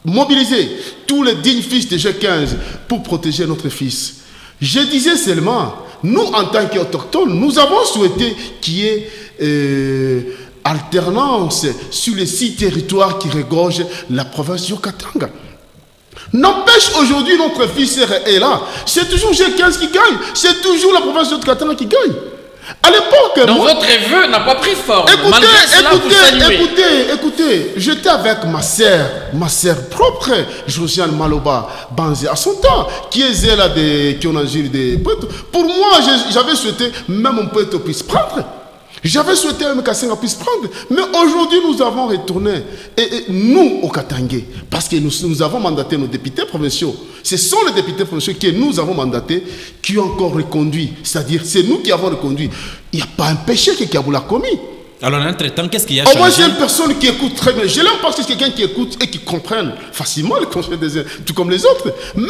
mobiliser tous les dignes fils de G15 pour protéger notre fils. Je disais seulement, nous en tant qu'autochtones, nous avons souhaité qu'il y ait alternance sur les 6 territoires qui regorgent la province du Haut-Katanga. N'empêche, aujourd'hui, notre fils est là. C'est toujours G15 qui gagne. C'est toujours la province du Haut-Katanga qui gagne. À l'époque... Donc votre vœu n'a pas pris forme. Écoutez, j'étais avec ma sœur propre, Josiane Maloba Banzé, à son temps, qui est là qui ont agi des poètes. Pour moi, j'avais souhaité même un poète puisse prendre. J'avais souhaité que Kassenga puisse prendre. Mais aujourd'hui, nous avons retourné. Et nous, au Katangé, parce que nous avons mandaté nos députés provinciaux. Ce sont les députés provinciaux que nous avons mandatés qui ont encore reconduit. C'est-à-dire, c'est nous qui avons reconduit. Il n'y a pas un péché que Yabula a commis. Alors, entre-temps, qu'est-ce qu'il y a changé? Moi, j'ai une personne qui écoute très bien. Je l'aime parce que c'est quelqu'un qui écoute et qui comprenne facilement les conseils des uns, tout comme les autres. Mais,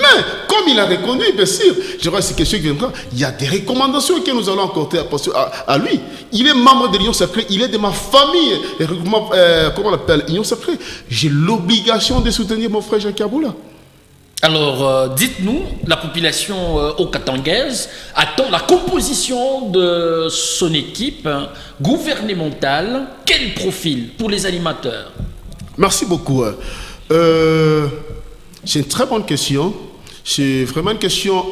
comme il a reconnu, bien sûr, je vois ces questions qui viendront, il y a des recommandations que nous allons accorder à lui. Il est membre de l'Union sacrée, il est de ma famille. Comment on l'appelle? Union sacrée. J'ai l'obligation de soutenir mon frère Jacques Yabula. Alors, dites-nous, la population haut-katangaise attend la composition de son équipe gouvernementale. Quel profil pour les animateurs? Merci beaucoup. C'est une très bonne question. C'est vraiment une question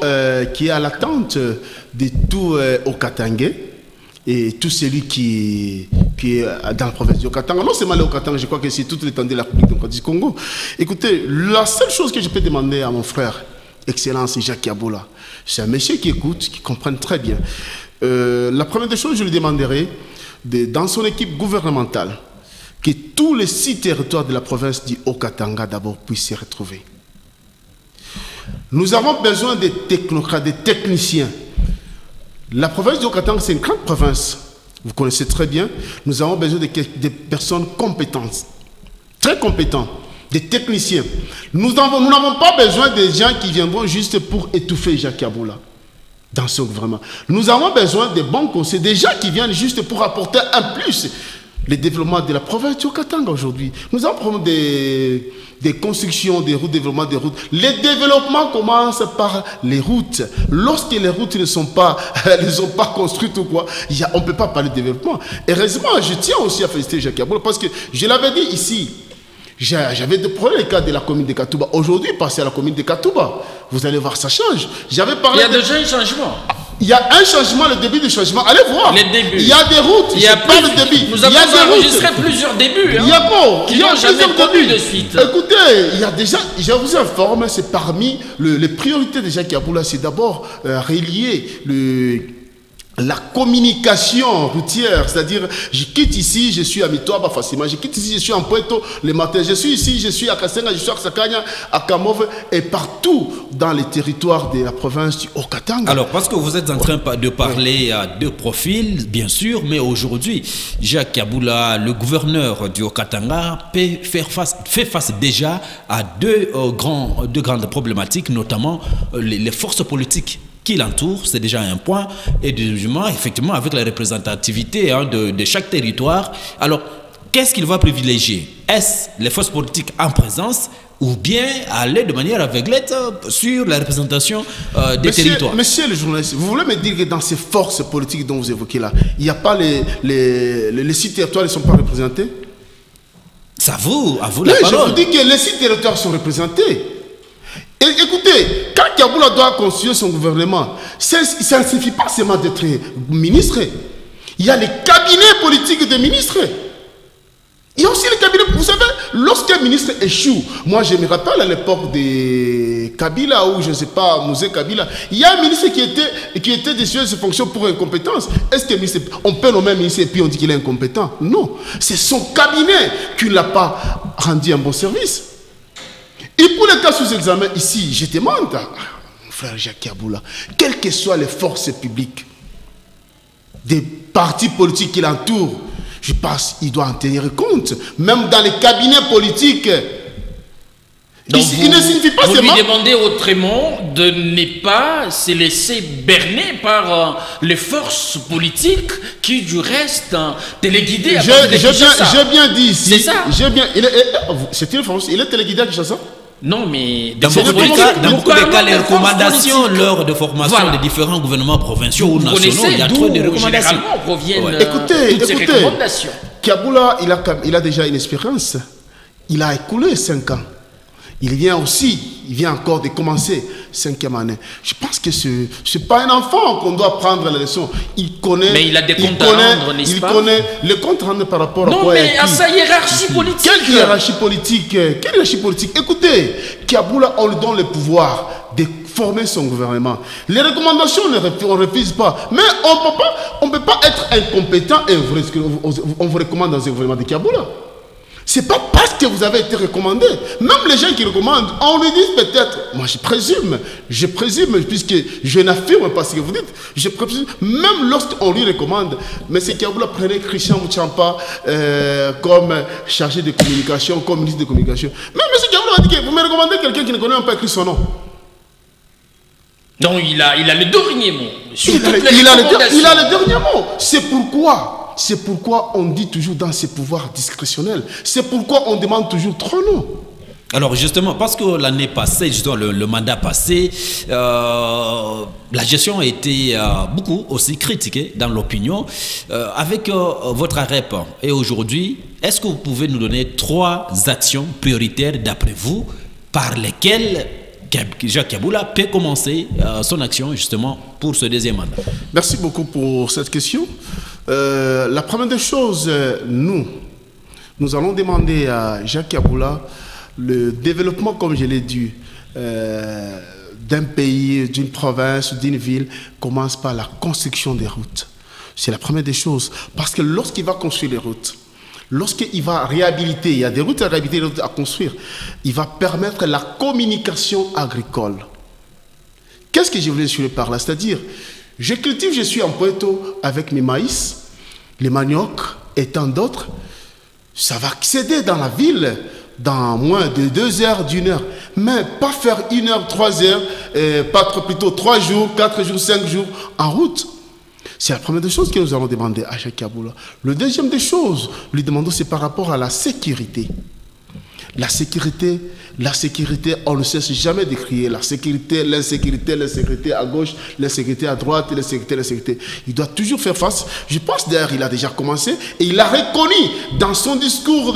qui est à l'attente de tout haut-katangais et tout celui qui est dans la province du Haut-Katanga. Non seulement le Haut-Katanga, je crois que c'est toute l'étendue de la République démocratique du Congo. Écoutez, la seule chose que je peux demander à mon frère, Excellence Jacques Yabula, c'est un monsieur qui écoute, qui comprend très bien. La première des choses, je lui demanderai, dans son équipe gouvernementale, que tous les 6 territoires de la province du Haut-Katanga d'abord puissent se retrouver. Nous avons besoin des technocrates, des techniciens. La province du Haut-Katanga, c'est une grande province. Vous connaissez très bien. Nous avons besoin de personnes compétentes, très compétentes, des techniciens. Nous n'avons pas besoin de gens qui viendront juste pour étouffer Jacques Yabula dans ce gouvernement. Nous avons besoin de bons conseils, des gens qui viennent juste pour apporter un plus. Le développement de la province du Haut-Katanga aujourd'hui. Nous avons des constructions, des routes, développement des routes. Le développement commence par les routes. Lorsque les routes ne sont pas construites ou quoi, on ne peut pas parler de développement. Heureusement, je tiens aussi à féliciter Jacques Yabula parce que je l'avais dit ici. J'avais des problèmes avec le cas de la commune de Katouba. Aujourd'hui, passez à la commune de Katouba. Vous allez voir, ça change. J'avais parlé. Il y a déjà un changement. Il y a un changement, le début du changement. Allez voir. Les débuts. Il y a des routes. Il y a pas le début. Nous avons enregistré plusieurs débuts. Il y a bon. Il y a jamais connu de suite. Écoutez, il y a déjà, je vous informe, c'est parmi les priorités de Jacques Yabula, c'est d'abord relier la communication routière, c'est-à-dire je quitte ici, je suis à Mitoaba facilement, je quitte ici, je suis en Poeto le matin, je suis ici, je suis à Kasenga, je suis à Sakanya, à Kamove et partout dans les territoires de la province du Haut-Katanga. Alors, parce que vous êtes en train de parler à deux profils, bien sûr, mais aujourd'hui, Jacques Yabula, le gouverneur du Haut-Katanga, fait face déjà à deux grandes problématiques, notamment les forces politiques qui l'entoure, c'est déjà un point, et deuxièmement, effectivement, avec la représentativité de chaque territoire. Alors, qu'est-ce qu'il va privilégier? Est-ce les forces politiques en présence ou bien aller de manière aveuglette sur la représentation des territoires? Monsieur le journaliste, vous voulez me dire que dans ces forces politiques dont vous évoquez là, il n'y a pas les 6 territoires ne sont pas représentés? C'est à vous la parole. Je vous dis que les 6 territoires sont représentés. Et écoutez, quand Yabula doit construire son gouvernement, ça ne suffit pas seulement d'être ministre. Il y a les cabinets politiques des ministres. Il y a aussi les cabinets. Vous savez, lorsqu'un ministre échoue, moi je me rappelle à l'époque de Kabila, ou je ne sais pas, Mouzé Kabila, il y a un ministre qui était déçu de ses fonctions pour incompétence. Est-ce que on peut nommer un ministre et puis on dit qu'il est incompétent? Non. C'est son cabinet qui ne l'a pas rendu un bon service. Et pour les cas sous examen, ici, je demande à mon frère Jacques Yabula, quelles que soient les forces publiques, des partis politiques qui l'entourent, je pense qu'il doit en tenir compte, même dans les cabinets politiques. Donc il ne signifie pas vous seulement... lui demandez autrement de ne pas se laisser berner par les forces politiques qui, du reste, téléguidées à J'ai bien dit, c'est ça. C'est une force, il est téléguidé à Kinshasa. Non, mais dans beaucoup de cas, les recommandations lors de formation des différents gouvernements provinciaux ou nationaux, il y a trop de recommandations. Proviennent écoutez, ces recommandations. Kabula, il a déjà une expérience. Il a écoulé 5 ans. Il vient encore de commencer 5e année. Je pense que ce n'est pas un enfant qu'on doit prendre la leçon. Il connaît. Mais il a des comptes à rendre, n'est-ce pas? Il connaît les comptes à rendre par rapport à quoi? Non, mais à sa hiérarchie politique. Quelle hiérarchie politique? Quelle hiérarchie politique? Écoutez, Kabula, on lui donne le pouvoir de former son gouvernement. Les recommandations, on ne refuse pas. Mais on ne peut pas être incompétent et on vous recommande dans un gouvernement de Kabula. Ce n'est pas parce que vous avez été recommandé. Même les gens qui recommandent, on lui dit peut-être, moi je présume, puisque je n'affirme pas ce que vous dites, je présume, même lorsqu'on lui recommande, M. Kabula prenait Christian Mouchampa comme chargé de communication, comme ministre de communication. Même M. Kabula a dit que vous me recommandez quelqu'un qui ne connaît même pas écrit son nom. Donc il a le dernier mot. Il a le dernier mot. C'est pourquoi on dit toujours dans ses pouvoirs discrétionnels. C'est pourquoi on demande toujours 3 noms. Alors justement, parce que l'année passée, justement, le mandat passé, la gestion a été beaucoup aussi critiquée dans l'opinion. Avec votre AREP et aujourd'hui, est-ce que vous pouvez nous donner 3 actions prioritaires d'après vous par lesquelles Jacques Yabula peut commencer son action justement pour ce 2e mandat? Merci beaucoup pour cette question. La première des choses, nous allons demander à Jacques Yabula le développement, comme je l'ai dit, d'un pays, d'une province, d'une ville, commence par la construction des routes. C'est la première des choses. Parce que lorsqu'il va construire les routes, lorsqu'il va réhabiliter, il y a des routes à réhabiliter, des routes à construire, il va permettre la communication agricole. Qu'est-ce que je voulais dire par là? C'est-à-dire, je suis en Poeto avec mes maïs, les maniocs et tant d'autres. Ça va accéder dans la ville dans moins de 2 heures, d'1 heure. Mais pas faire 1 heure, 3 heures, plutôt 3 jours, 4 jours, 5 jours en route. C'est la première des choses que nous allons demander à Jacques Yabula. Le deuxième des choses, lui demandons, c'est par rapport à la sécurité. La sécurité, on ne cesse jamais de crier. La sécurité, l'insécurité à gauche, l'insécurité à droite, l'insécurité. Il doit toujours faire face. Je pense d'ailleurs il a déjà commencé et il a reconnu dans son discours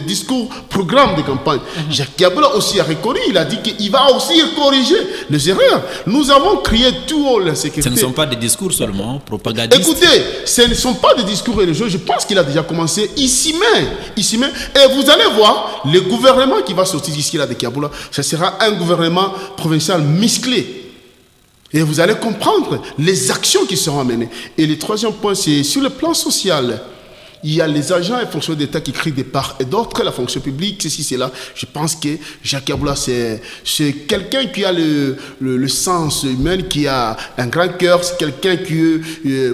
discours, programme de campagne. Jacques Yabula aussi a reconnu, il a dit qu'il va aussi corriger les erreurs. Nous avons crié tout haut l'insécurité. Ce ne sont pas des discours seulement propagandistes. Écoutez, ce ne sont pas des discours religieux. Je pense qu'il a déjà commencé ici même. Et vous allez voir, le gouvernement qui va sortir d'ici là de Kabula, ce sera un gouvernement provincial musclé. Et vous allez comprendre les actions qui seront menées. Et le troisième point, c'est sur le plan social. Il y a les agents et fonctionnaires d'État qui crient des parts et d'autres, la fonction publique, ceci, cela. Je pense que Jacques Yabula, c'est quelqu'un qui a le sens humain, qui a un grand cœur. C'est quelqu'un qui...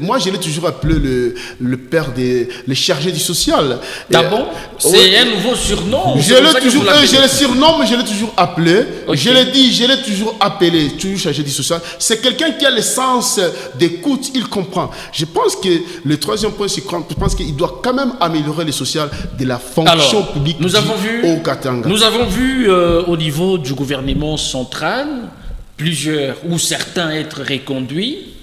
moi, je l'ai toujours appelé le père des chargés du social. D'abord, c'est un nouveau surnom. Je le surnomme, je l'ai toujours appelé. Okay. Je l'ai dit, je l'ai toujours appelé, toujours chargé du social. C'est quelqu'un qui a le sens d'écoute, il comprend. Je pense que le troisième point, c'est je pense qu'il doit quand même améliorer le social de la fonction publique au Katanga. Nous avons vu au niveau du gouvernement central plusieurs ou certains être reconduits.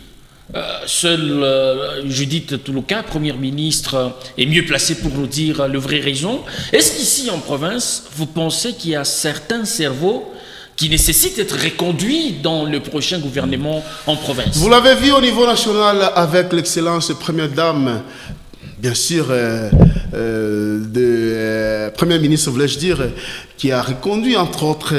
Seul Judith Toulouka, première ministre, est mieux placée pour nous dire la vraie raison. Est-ce qu'ici en province, vous pensez qu'il y a certains cerveaux qui nécessitent d'être reconduits dans le prochain gouvernement en province? Vous l'avez vu au niveau national avec l'excellence première dame, bien sûr, Premier ministre, voulais-je dire, qui a reconduit, entre autres,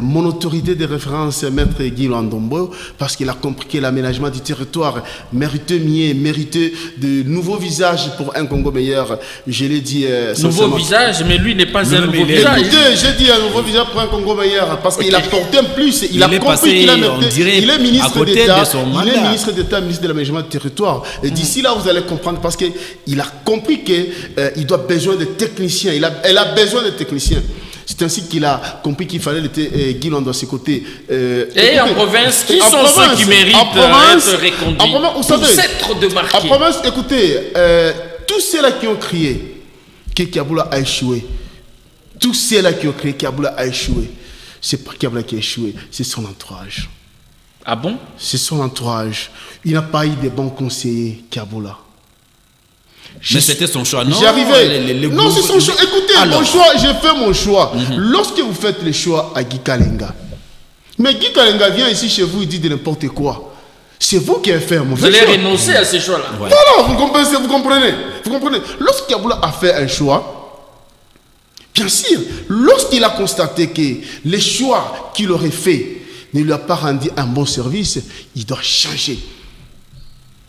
mon autorité de référence, Maître Guy Landombo, parce qu'il a compris que l'aménagement du territoire méritait mieux, méritait de nouveaux visages pour un Congo meilleur. Je l'ai dit... nouveau visage, mais lui n'est pas un nouveau visage. Écoutez, j'ai dit un nouveau visage pour un Congo meilleur, parce qu'il a porté un plus, il a compris qu'il a mérité. Il est ministre d'État, ministre de l'aménagement du territoire. Et d'ici là, vous allez comprendre, parce qu'il a compris qu'il doit besoin de techniciens, elle a besoin de techniciens. C'est ainsi qu'il a compris qu'il fallait Guy Lando à ses côtés. Et en province, qui sont ceux qui méritent d'être reconduits pour s'être démarqués? En province, écoutez, tous ceux-là qui ont crié que Kiaboula a échoué, tous ceux-là qui ont crié que Kiaboula a échoué, c'est pas Kiaboula qui a échoué, c'est son entourage. Ah bon? C'est son entourage. Il n'a pas eu de bons conseillers, Kiaboula. Mais c'était son choix, non? J'arrivais. Non, c'est son choix. Écoutez, mon choix, j'ai fait mon choix. Lorsque vous faites le choix à Guy Kalenga, mais Guy Kalenga vient ici chez vous, il dit de n'importe quoi. C'est vous qui avez fait un mauvais choix. Vous allez renoncer à ces choix-là. Ouais. Voilà, vous comprenez. Lorsque Kiaboula a fait un choix, bien sûr, lorsqu'il a constaté que les choix qu'il aurait fait ne lui a pas rendu un bon service, il doit changer.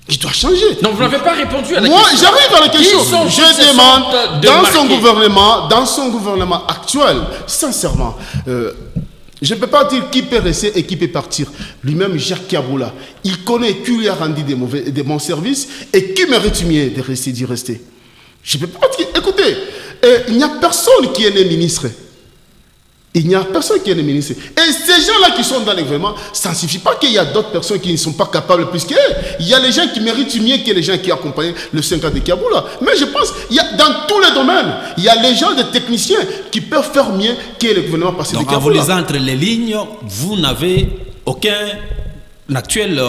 Il doit changer. Donc vous n'avez pas répondu à la question. Moi, j'arrive à la question. Je demande, dans son gouvernement actuel, sincèrement, je ne peux pas dire qui peut rester et qui peut partir. Lui-même, Jacques Kiaboula, il connaît qui lui a rendu des bons services et qui mérite mieux de rester, d'y rester. Je ne peux pas dire. Écoutez, il n'y a personne qui est né ministre. Il n'y a personne qui est le ministre. Et ces gens-là qui sont dans le gouvernement, ça ne suffit pas qu'il y a d'autres personnes qui ne sont pas capables plus qu'eux. Il y a les gens qui méritent mieux que les gens qui accompagnent le 5 ans de Kiaboula. Mais je pense qu'il y a dans tous les domaines, il y a les gens, des techniciens qui peuvent faire mieux que le gouvernement passé de Kiaboula. Donc en vous lisant entre les lignes, vous n'avez aucun actuel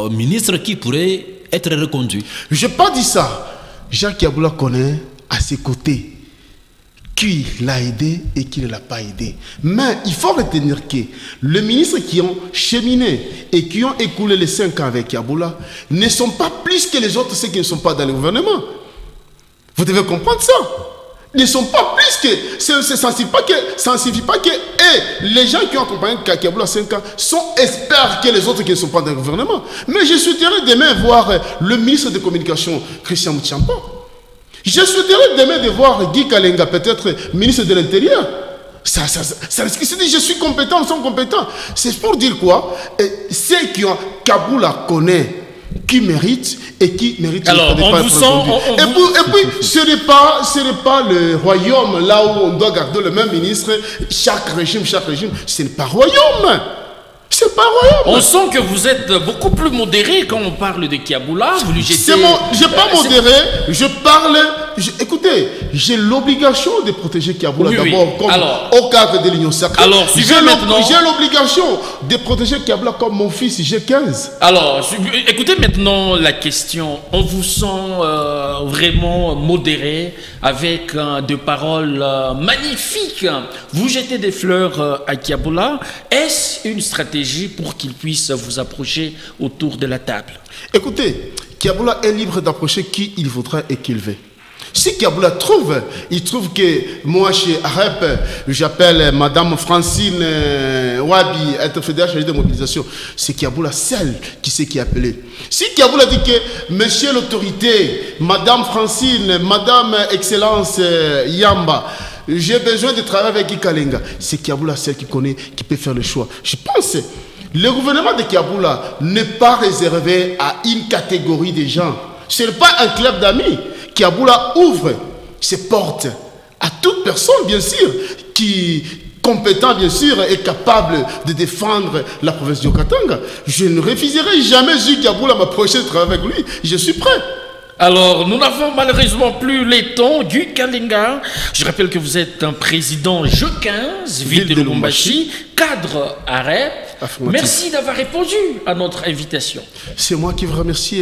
ministre qui pourrait être reconduit. Je n'ai pas dit ça. Jacques Kiaboula connaît à ses côtés qui l'a aidé et qui ne l'a pas aidé. Mais il faut retenir que les ministres qui ont cheminé et qui ont écoulé les 5 ans avec Kiaboula ne sont pas plus que les autres, ceux qui ne sont pas dans le gouvernement. Vous devez comprendre ça. Ils ne sont pas plus que... Ça ne signifie pas que les gens qui ont accompagné Kiaboula 5 ans sont experts que les autres qui ne sont pas dans le gouvernement. Mais je souhaiterais demain voir le ministre de Communication, Christian Mouchiampa. Je souhaiterais demain de voir Guy Kalenga, peut-être ministre de l'Intérieur. Je suis compétent, ils sont compétents. C'est pour dire quoi? Ceux qui ont Kaboula connaît qui méritent et qui méritent. Alors, on vous sent. Et puis, ce n'est pas le royaume là où on doit garder le même ministre. Chaque régime, ce n'est pas royaume. C'est pas royaume. On sent que vous êtes beaucoup plus modéré quand on parle de Kiaboula. Vous lui jetez... Je n'ai pas modéré, je parle... Écoutez, j'ai l'obligation de protéger Kiaboula d'abord comme au cadre de l'Union sacrée. Alors, j'ai l'obligation de protéger Kiaboula comme mon fils, j'ai 15. Alors, écoutez maintenant la question. On vous sent vraiment modéré avec des paroles magnifiques. Vous jetez des fleurs à Kiaboula. Est-ce une stratégie pour qu'il puisse vous approcher autour de la table? Écoutez, Kiaboula est libre d'approcher qui il voudra et qu'il veut. Si Kiaboula trouve, il trouve que moi chez AREP, j'appelle Madame Francine Wabi, interfédérale chargée de mobilisation, c'est Kiaboula seul qui sait qui appeler. Si Kiaboula dit que Monsieur l'autorité, Madame Francine, Madame Excellence Yamba, j'ai besoin de travailler avec Guy Kalenga, c'est Kiaboula seul qui connaît, qui peut faire le choix. Je pense le gouvernement de Kiaboula n'est pas réservé à une catégorie de gens. Ce n'est pas un club d'amis. Kiaboula ouvre ses portes à toute personne, bien sûr, qui compétent, bien sûr, et capable de défendre la province du Katanga. Je ne refuserai jamais si Kiaboula m'approcher de travailler avec lui. Je suis prêt. Alors, nous n'avons malheureusement plus les temps du Kalenga. Je rappelle que vous êtes un président J15, ville de Lubumbashi, cadre AREP. Merci d'avoir répondu à notre invitation. C'est moi qui vous remercie.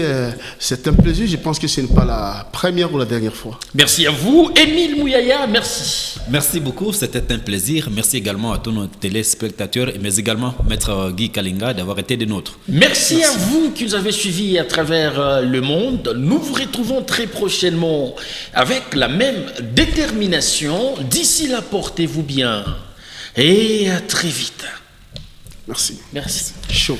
C'est un plaisir. Je pense que ce n'est pas la première ou la dernière fois. Merci à vous. Émile Mouyaya, merci. Merci beaucoup. C'était un plaisir. Merci également à tous nos téléspectateurs, mais également Maître Guy Kalenga d'avoir été des nôtres. Merci à vous qui nous avez suivis à travers le monde. Nous vous retrouvons très prochainement avec la même détermination. D'ici là, portez-vous bien et à très vite. Merci. Merci. Chaud.